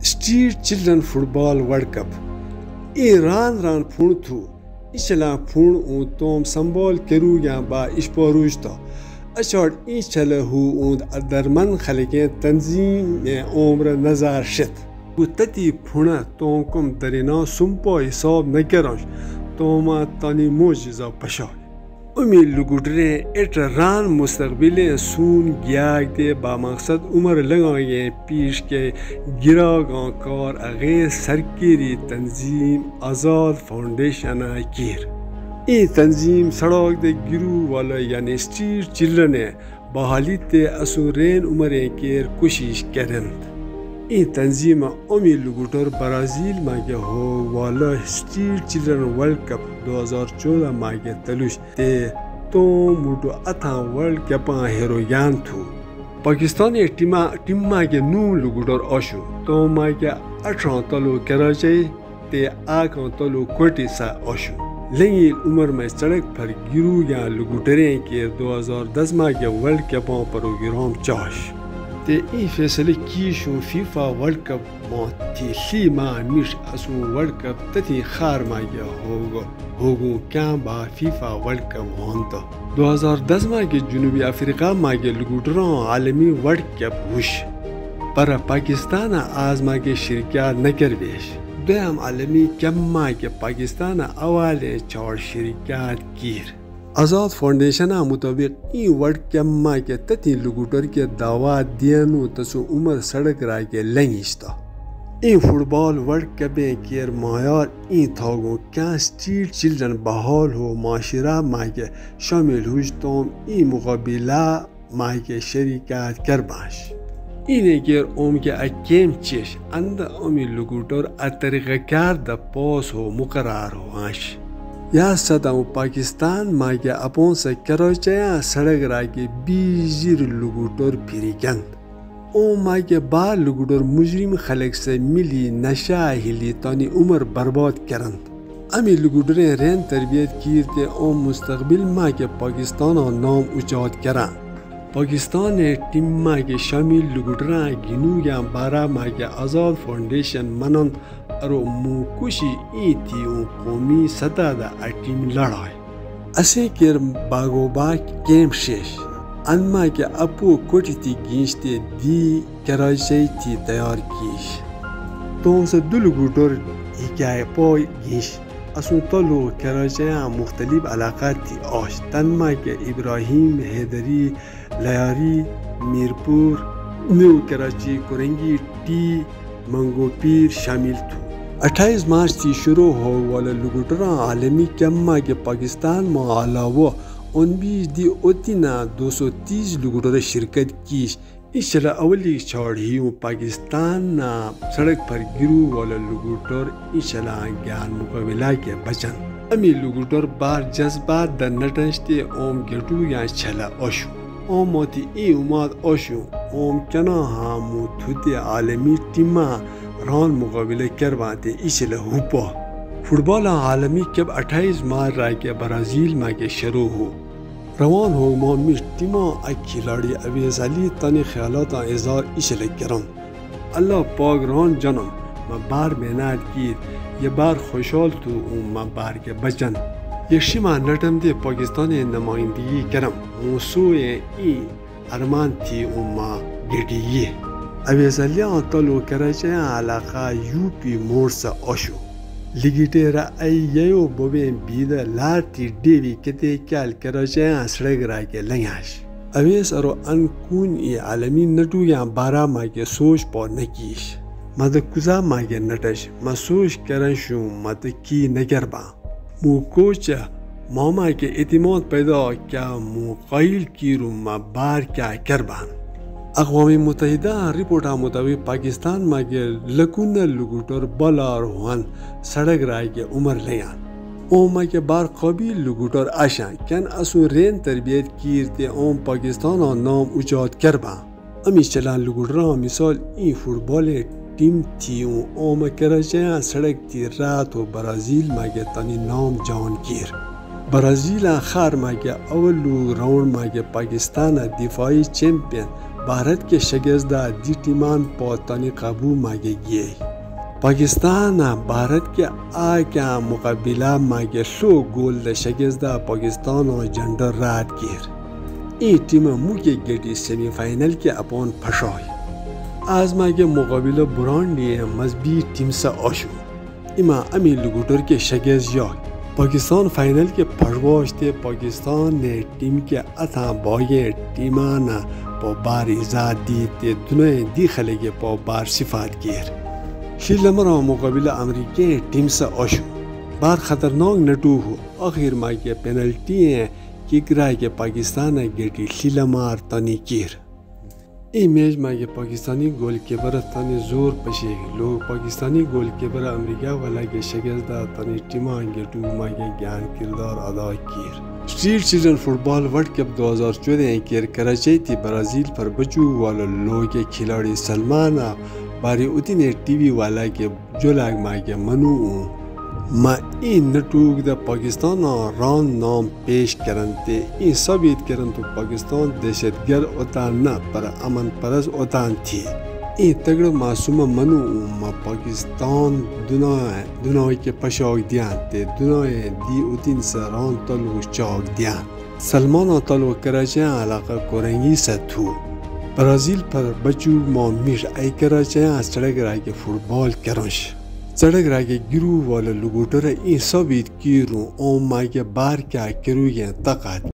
street children football world cup Iran रान फुण थू इचला फुण ऊ तोम संबोल केरू या बा इशपोरुज तो अशोट इचल हु ऊद अदरमन खलके तंजीम में उम्र नजार शित तती फुणा तोम कुम दरिना सुम्पो हिसाब नकरोश तोमा तनी मोजिजा पशा उमी लुगुडरे एट रान मुस्तकबिले सून ग्याग दे बामकसद उमर लगाए पीश के गिरा गां कार अगे सरकारी तंजीम आज़ाद फाउंडेशन कीर ये तंजीम सड़क दे गिरू वाला यानी स्ट्रीट चिल्ड्रन बहाली ते असुरेन उमरे केर कोशिश करंद ये तंजीम उमी लुगुडर ब्राज़ील मागे हो वाला स्ट्रीट चिल्ड्रन वर्ल्ड कप 2014 मागे तलुश ते तो मुडो अथा वर्ल्ड कप हेरो यान थू पाकिस्तान टीम मागे नू लुगुडर आशु तो मागे 18 तलो कराची ते आका तलो कोटी सा आशु लेंगी उम्र में सड़क पर गिरू या लुगुडरे के 2010 मागे वर्ल्ड कप प्रोग्राम चाश ते ई फैसले की शो फीफा वर्ल्ड कप मोती लीमा मिश असु वर्ल्ड कप तथी खार मागे होगो क्या बा फीफा वर्ल्ड कप होंतो 2010 मागे जनूबी अफ्रीका मागे लुगुडरा आलमी वर्ल्ड कप हुश पर पाकिस्तान आज मागे शिरकत नकर बेश दम आलमी कप मागे पाकिस्तान अवाले चौड़ शिरकत कीर आज़ाद फाउंडेशन मुताबिक ई वर्ल्ड कप मागे तथी लुगुडर के दावा दियनु तसु उमर सड़क राय के लंगिश्ता ई फुटबॉल वर्ल्ड कप केर मायार ई थागो क्या स्ट्रीट चिल्ड्रन बहाल हो माशरा मागे शामिल हुज तोम ई मुकाबिला मागे शरीकत करबाश इने केर ओम के अकेम चेश अंद ओमी लुगुडर अतरिक़ाकार द पोस हो मुकरार हो आश या सदाऊ पाकिस्तान मागे अपों से कराचया सड़क रागे बीजिर लुगुडर फिरिकंद ओ मागे बार लुगुडर मुजरिम खलक से मिली नशा हिली तानी उम्र बर्बाद करंद अमी लुगुडरे रेन तरबियत कीरते ओ मुस्तकबिल मागे पाकिस्तान और नाम उचाद करा पाकिस्तान टीम मागे शामिल लुगुडरा गिनू या बारा मागे आज़ाद फाउंडेशन मनन अरो मुकुशी ई थी कौमी सतह दा टीम लड़ाई असे केर बागोबा केम शेष अनमा के अपू कोटी गींचते दी कराची थी तैयार कीश तो से दुलगुडर हिकाय पोय गींच असु तलो कराची मुख्तलिफ इलाक़ात थी आश तनमा के इब्राहिम हैदरी लयारी मीरपुर न्यू कराची कुरंगी टी मंगो पीर शामिल थी 28 मार्च थी शुरू हो वाला लुगुडरा आलमी कम्मा के पाकिस्तान में अलावा 19 दी ओतिना 230 लुगुडरा शिरकत की इस अवली छोड़ी पाकिस्तान ना सड़क पर गिरू वाला लुगुडर इशला ज्ञान मुकाबला के बचन अमी लुगुडर बार जज्बात द नटस्ते ओम गेटू या छला ओशु ओम मोती ई उमाद ओशु ओम कना हामु थुते आलमी टीमा रान मुकाबले करवाते इसलिए हुपा फुटबॉल आलमी कब 28 मार्च राय के ब्राज़ील में के शुरू हो रवान हो मोमिश टीमा खिलाड़ी अवेज़ अली तनी ख्यालात इज़हार इसलिए करन अल्लाह पाक रान जन्म मैं बार मेहनत की ये बार खुशहाल तो मैं बार के बचन ये शिमा नटम दे पाकिस्तान नुमाइंदगी करम मुसूए ई अरमान थी उम्मा गेटिये अवेज़लिया तलो कराची इलाका यूपी मोड़ से आशु लिगिटेरा अयो बोबे बीद लाती देवी केते क्याल कराची सड़क राय के लंगाश अवेस अरो अनकून ये आलमी नटू या बारा मागे सोच पौ नकीश मद कुजा मागे नटश म सोच करशु मद की नगरबा मु कोच मामा के इतिमाद पैदा क्या मुकाइल की रूम बार क्या करबान अक़वामी मुत्तहिदा रिपोर्ट मुताबिक पाकिस्तान मागे लकुन लुगुटर बलार हुआन सड़क राय के उमर लियान ओम के बार कबील लुगुटर आशा कैन असु रेन तरबियत कीरते ओम पाकिस्तान और नाम उचाद करबा अमी चला लुगुटरा मिसाल ई फुटबॉल टीम थी ओम कराची सड़क थी रात हो ब्राज़ील मागे तनी नाम जान कीर ब्राज़ील खार मागे अवलू राउंड मागे पाकिस्तान दिफाई चैंपियन भारत के शगेजदा दी टीमान पौतानी काबू मांगे गए पाकिस्तान भारत के आ क्या मुकाबला मांगे सो गोल द शगेजदा पाकिस्तान और जंडर रात गिर ई टीम मुके गेटी सेमीफाइनल के अपन फशोय आज मागे मुकाबला बुरांडी मजबी टीम से ओशु इमा अमी लुगुटर के शगेज योक पाकिस्तान फाइनल के फशवोशते पाकिस्तान ने टीम के अथा बोये टीमाना पो बार इजाद दी ते दुनिया दी खलेगे पो बार सिफात गिर शिलमरा मुकाबला अमेरिकी टीम से ओशु बार खतरनाक नटू हो आखिर मागे पेनल्टी किकरा के पाकिस्तान गेटी शिलमार तनी कीर ई मैच मागे पाकिस्तानी गोलकीपर तनी जोर पशे लोग पाकिस्तानी गोलकीपर अमेरिका वाला के शगेजदा तनी टीमा गेटू मागे ज्ञान किरदार अदा किर street children football world cup 2014 के कराची थी ब्राजील पर बचू वाला लोग के खिलाड़ी सलमान बारी उतने टीवी वाला के जोलाग मागे मनु मा ई नटूक द पाकिस्तान रान नाम पेश करनते ई साबित करन तो पाकिस्तान दहशतगर्द ओतान न पर अमन परस ओतान थी ई तगड़ मासूम मनु मा पाकिस्तान दुनिया के पशौक दियान ते दुनिया दी उतिन से रान तलु चौक दियान सलमान तलु कराची इलाका कोरंगी से थू ब्राजील पर बचू मोमिर आई कराची सड़क राय के फुटबॉल करंश सड़क रागे गिरू वाला लुगोटर ई साबित किरू ओ मागे बार क्या करू ये तकात